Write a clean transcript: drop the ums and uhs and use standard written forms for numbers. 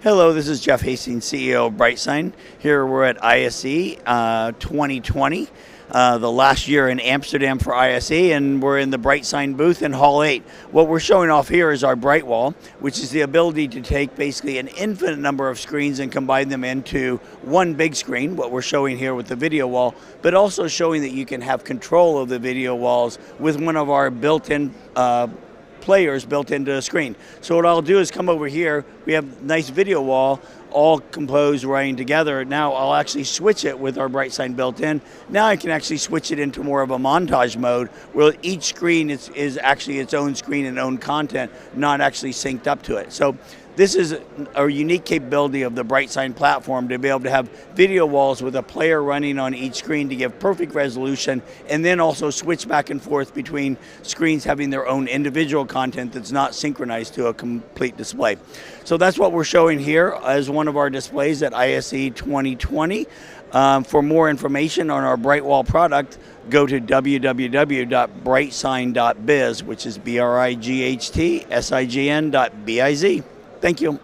Hello, this is Jeff Hastings, CEO of BrightSign. Here we're at ISE 2020, the last year in Amsterdam for ISE, and we're in the BrightSign booth in Hall 8. What we're showing off here is our BrightWall, which is the ability to take basically an infinite number of screens and combine them into one big screen, what we're showing here with the video wall, but also showing that you can have control of the video walls with one of our built-in players built into the screen. So what I'll do is come over here. We have a nice video wall all composed running together. Now I'll actually switch it with our BrightSign built in. Now I can actually switch it into more of a montage mode where each screen is actually its own screen and own content, not actually synced up to it. So this is a unique capability of the BrightSign platform to be able to have video walls with a player running on each screen to give perfect resolution, and then also switch back and forth between screens having their own individual content that's not synchronized to a complete display. So that's what we're showing here as one of our displays at ISE 2020. For more information on our BrightWall product, go to www.brightsign.biz, which is BrightSign.biz. Thank you.